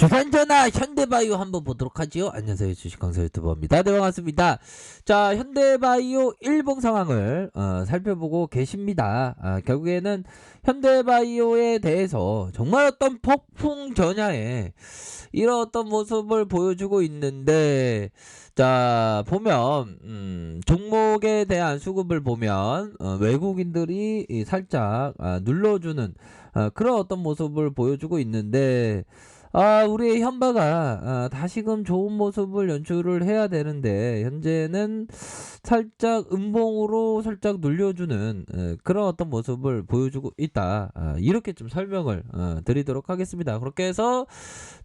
두산전화 현대바이오 한번 보도록 하지요. 안녕하세요, 주식강사 유튜버입니다. 네, 반갑습니다. 자, 현대바이오 일봉 상황을 살펴보고 계십니다. 결국에는 현대바이오에 대해서 정말 어떤 폭풍 전야에 이런 어떤 모습을 보여주고 있는데, 자 보면 종목에 대한 수급을 보면 외국인들이 살짝 눌러주는 그런 어떤 모습을 보여주고 있는데, 우리의 현바가 다시금 좋은 모습을 연출을 해야 되는데 현재는 살짝 음봉으로 살짝 눌려주는 그런 어떤 모습을 보여주고 있다. 이렇게 좀 설명을 드리도록 하겠습니다. 그렇게 해서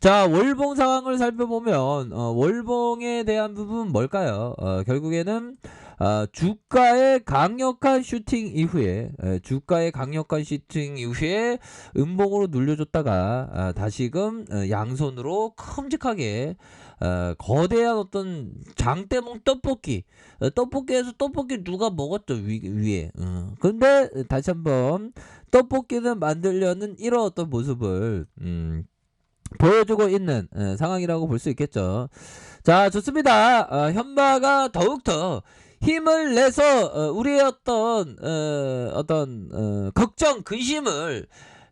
자, 월봉 상황을 살펴보면 월봉에 대한 부분 뭘까요? 결국에는 주가의 강력한 슈팅 이후에 음봉으로 눌려줬다가 다시금 양손으로 큼직하게 거대한 어떤 장대봉 떡볶이에서 떡볶이 누가 먹었죠, 위에. 근데 다시 한번 떡볶이는 만들려는 이런 어떤 모습을 보여주고 있는 상황이라고 볼 수 있겠죠. 자, 좋습니다. 현바가 더욱더 힘을 내서 우리의 어떤 걱정, 근심을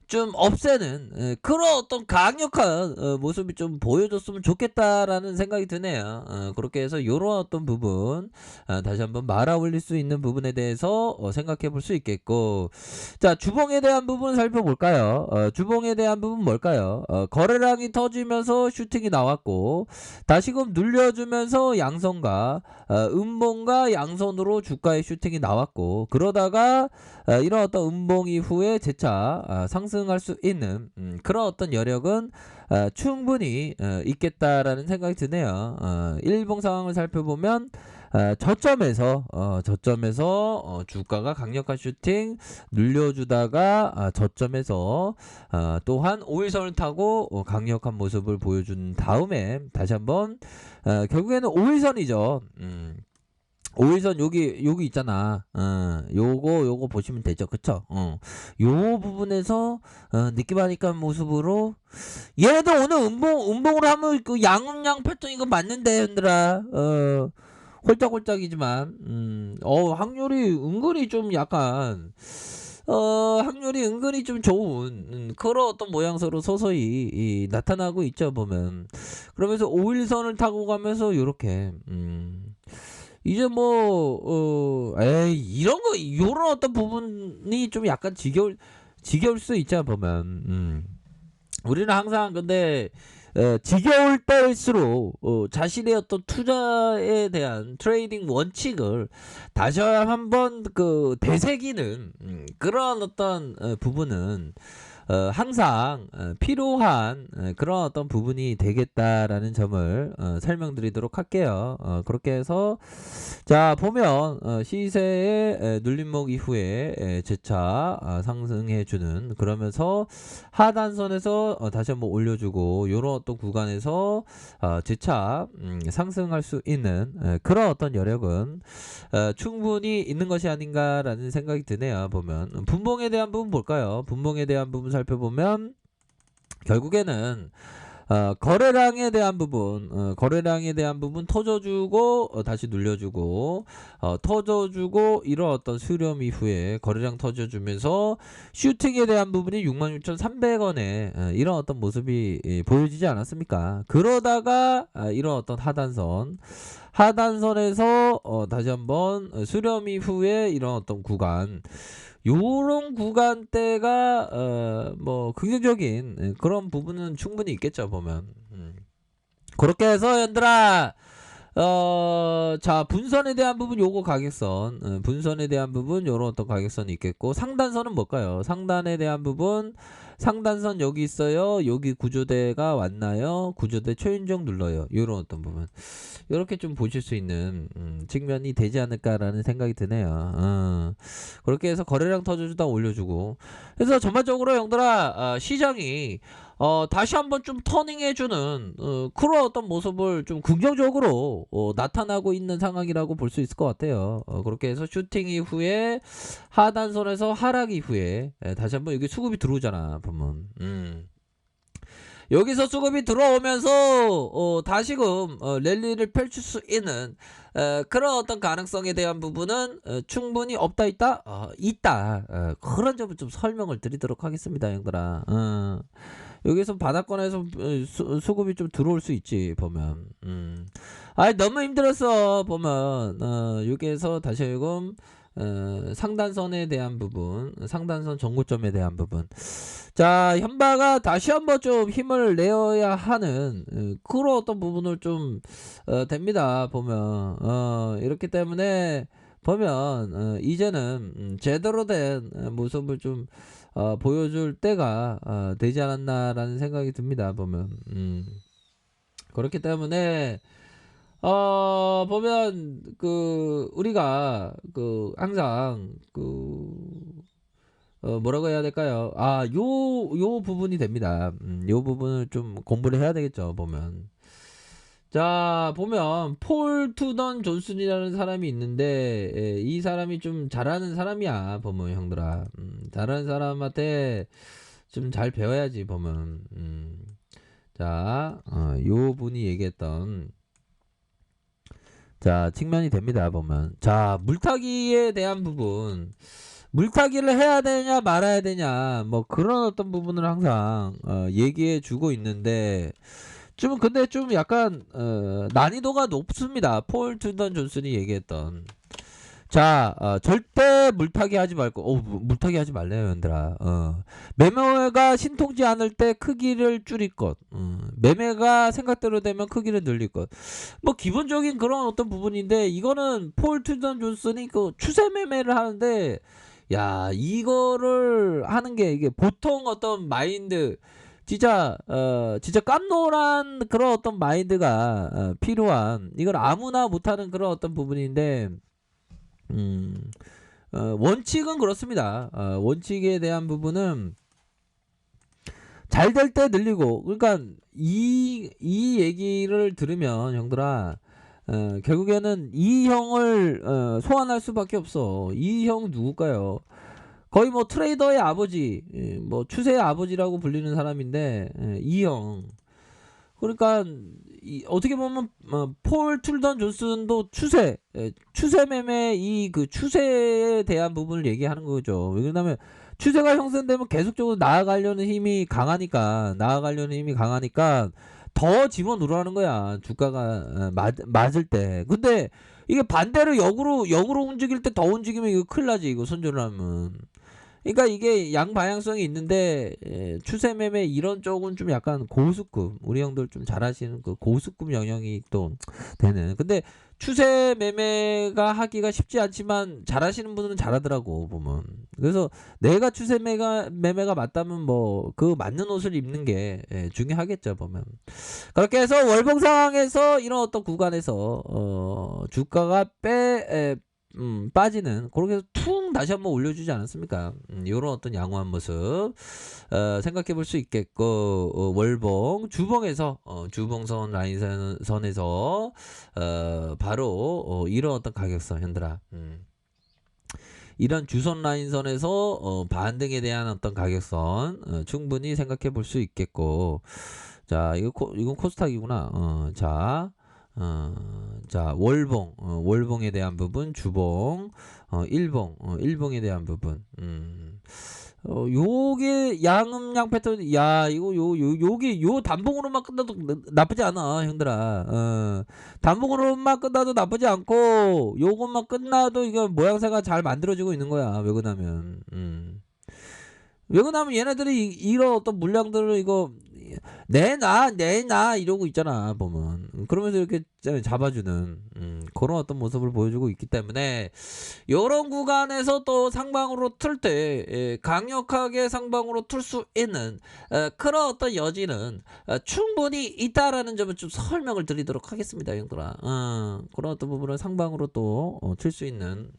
좀 없애는 그런 어떤 강력한 모습이 좀 보여줬으면 좋겠다라는 생각이 드네요. 그렇게 해서 요런 어떤 부분 다시 한번 말아 올릴 수 있는 부분에 대해서 생각해 볼 수 있겠고, 자, 주봉에 대한 부분 살펴볼까요? 주봉에 대한 부분 뭘까요? 거래량이 터지면서 슈팅이 나왔고 다시금 눌려주면서 양손과 음봉과 양손으로 주가의 슈팅이 나왔고, 그러다가 이런 어떤 음봉 이후에 재차 상승할 수 있는 그런 어떤 여력은 충분히 있겠다라는 생각이 드네요. 일봉 상황을 살펴보면 저점에서 주가가 강력한 슈팅 눌려주다가 저점에서 또한 5일선을 타고 강력한 모습을 보여준 다음에 다시 한번 결국에는 5일선이죠. 5일선 여기 있잖아. 요거 보시면 되죠. 그쵸? 요 부분에서 느낌하니까 모습으로 얘네들 오늘 음봉으로 하면 그 양음양 패턴 이거 맞는데 얘들아. 홀짝홀짝이지만 확률이 은근히 좀 약간 확률이 은근히 좀 좋은 그런 어떤 모양새로 서서히 나타나고 있죠, 보면. 그러면서 5일선을 타고 가면서 요렇게 이제 요런 어떤 부분이 좀 약간 지겨울 수 있잖아, 보면. 우리는 항상 근데 지겨울 때일수록 자신의 어떤 투자에 대한 트레이딩 원칙을 다시 한번 그 되새기는 그런 어떤 부분은 항상 필요한 그런 어떤 부분이 되겠다라는 점을 설명드리도록 할게요. 그렇게 해서 자 보면 시세의 눌림목 이후에 재차 상승해주는, 그러면서 하단선에서 다시 한번 올려주고 요런 어떤 구간에서 재차 상승할 수 있는 그런 어떤 여력은 충분히 있는 것이 아닌가라는 생각이 드네요. 보면 분봉에 대한 부분 볼까요? 분봉에 대한 부분 살펴보면 결국에는 거래량에 대한 부분 터져주고 다시 눌려주고 터져주고 이런 어떤 수렴 이후에 거래량 터져주면서 슈팅에 대한 부분이 66,300원에 이런 어떤 모습이 보여지지 않았습니까? 그러다가 이런 어떤 하단선에서 다시 한번 수렴 이후에 이런 어떤 구간, 요런 구간대가 긍정적인 그런 부분은 충분히 있겠죠, 보면. 그렇게 해서 얘들아 자, 분선에 대한 부분 요거 가격선, 분선에 대한 부분 요런 어떤 가격선이 있겠고, 상단선은 뭘까요? 상단에 대한 부분, 상단선 여기 있어요. 여기 구조대가 왔나요? 구조대 초인종 눌러요. 요런 어떤 부분 요렇게 좀 보실 수 있는 측면이 되지 않을까라는 생각이 드네요. 그렇게 해서 거래량 터져주다 올려주고, 그래서 전반적으로 형들아 시장이 다시 한번 좀 터닝해주는 그런 어떤 모습을 좀 긍정적으로 나타나고 있는 상황이라고 볼 수 있을 것 같아요. 그렇게 해서 슈팅 이후에 하단선에서 하락 이후에 다시 한번 여기 수급이 들어오잖아, 보면. 여기서 수급이 들어오면서 다시금 랠리를 펼칠 수 있는 그런 어떤 가능성에 대한 부분은 충분히 없다 있다? 있다. 그런 점을 좀 설명을 드리도록 하겠습니다, 형들아. 여기서 바닥권에서 수급이 좀 들어올 수 있지 보면. 아이 너무 힘들었어 보면. 여기에서 다시금 상단선에 대한 부분, 상단선 정고점에 대한 부분. 자, 현바가 다시 한번 좀 힘을 내어야 하는 그런 어떤 부분을 좀 됩니다 보면. 이렇기 때문에 보면 이제는 제대로 된 모습을 좀 보여줄 때가 되지 않았나라는 생각이 듭니다 보면. 그렇기 때문에 보면 우리가 항상 뭐라고 해야 될까요? 요 부분이 됩니다. 요 부분을 좀 공부를 해야 되겠죠 보면. 자, 보면 폴 투던 존슨이라는 사람이 있는데 이 사람이 좀 잘하는 사람이야 보면, 형들아. 잘하는 사람한테 좀 잘 배워야지 보면. 자, 요 분이 얘기했던 자 측면이 됩니다 보면. 자, 물타기에 대한 부분, 물타기를 해야 되냐 말아야 되냐 뭐 그런 어떤 부분을 항상 얘기해 주고 있는데, 좀 근데 좀 약간 난이도가 높습니다. 폴 투던 존슨이 얘기했던. 자, 절대 물타기 하지 말고, 물타기 하지 말래요, 얘들아. 매매가 신통지 않을 때 크기를 줄일 것. 매매가 생각대로 되면 크기를 늘릴 것. 뭐, 기본적인 그런 어떤 부분인데, 이거는 폴 투전 존슨이 그 추세 매매를 하는데, 야, 이거를 하는 게 이게 보통 어떤 마인드, 진짜 깜놀한 그런 어떤 마인드가 필요한, 이걸 아무나 못하는 그런 어떤 부분인데, 원칙은 그렇습니다. 원칙에 대한 부분은 잘 될 때 늘리고, 그러니까 이 얘기를 들으면 형들아, 결국에는 이 형을 소환할 수밖에 없어. 이 형 누굴까요? 거의 뭐 트레이더의 아버지, 뭐 추세의 아버지라고 불리는 사람인데, 이 형. 그러니까 어떻게 보면 폴 툴던 존슨도 추세 매매, 그 추세에 대한 부분을 얘기하는 거죠. 왜냐면 추세가 형성되면 계속적으로 나아가려는 힘이 강하니까, 더 집어 넣으라는 거야, 주가가 맞을 때. 근데 이게 반대로 역으로 움직일 때 더 움직이면 이거 큰일 나지, 이거 손절을 하면. 그러니까 이게 양방향성이 있는데, 추세 매매 이런 쪽은 좀 약간 고수급, 우리 형들 좀 잘하시는 그 고수급 영역이 또 되는. 근데 추세 매매가 하기가 쉽지 않지만 잘하시는 분들은 잘하더라고 보면. 그래서 내가 추세 매매가 맞다면 뭐 그 맞는 옷을 입는 게 중요하겠죠 보면. 그렇게 해서 월봉 상황에서 이런 어떤 구간에서 주가가 빠지는, 그렇게 해서 퉁 다시 한번 올려주지 않았습니까? 요런 어떤 양호한 모습 생각해 볼 수 있겠고, 월봉 주봉에서 주봉선 라인선에서 바로 이런 어떤 가격선, 현들아, 이런 주선 라인선에서 반등에 대한 어떤 가격선 충분히 생각해 볼 수 있겠고. 자, 이건 코스닥이구나. 자, 월봉에 대한 부분, 주봉, 일봉에 대한 부분. 요게 양음양 패턴. 야, 이거 요게 단봉으로만 끝나도 나쁘지 않아, 형들아. 단봉으로만 끝나도 나쁘지 않고, 요것만 끝나도 이거 모양새가 잘 만들어지고 있는 거야. 왜 그러냐면 얘네들이 이런 어떤 물량들을 이거 내놔 이러고 있잖아 보면. 그러면서 이렇게 잡아주는 그런 어떤 모습을 보여주고 있기 때문에, 요런 구간에서 또 상방으로 틀 때 강력하게 상방으로 틀 수 있는 그런 어떤 여지는 충분히 있다라는 점을 좀 설명을 드리도록 하겠습니다, 형들아. 그런 어떤 부분을 상방으로 또 틀 수 있는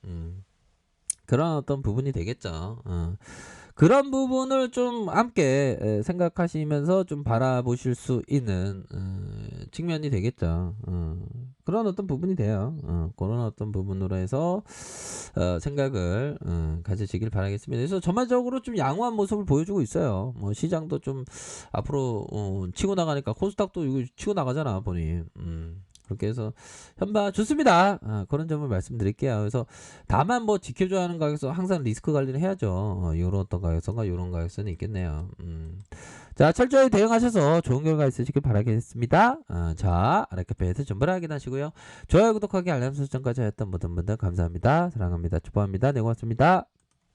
그런 어떤 부분이 되겠죠. 그런 부분을 좀 함께 생각하시면서 좀 바라보실 수 있는 측면이 되겠죠. 그런 어떤 부분이 돼요. 그런 어떤 부분으로 해서 생각을 가지시길 바라겠습니다. 그래서 전반적으로 좀 양호한 모습을 보여주고 있어요. 뭐 시장도 좀 앞으로 치고 나가니까 코스닥도 이거 치고 나가잖아 보니. 그렇게 해서 현바 좋습니다. 그런 점을 말씀드릴게요. 그래서 다만 뭐 지켜줘야 하는 가격선 항상 리스크 관리를 해야죠. 요런 어떤 가격선과 요런 가격선이 있겠네요. 자, 철저히 대응하셔서 좋은 결과 있으시길 바라겠습니다. 자, 아랫카페에서 전부 확인하시고요. 좋아요, 구독하기, 알람 설정까지 하였던 모든 분들 감사합니다. 사랑합니다. 축복합니다. 네, 고맙습니다.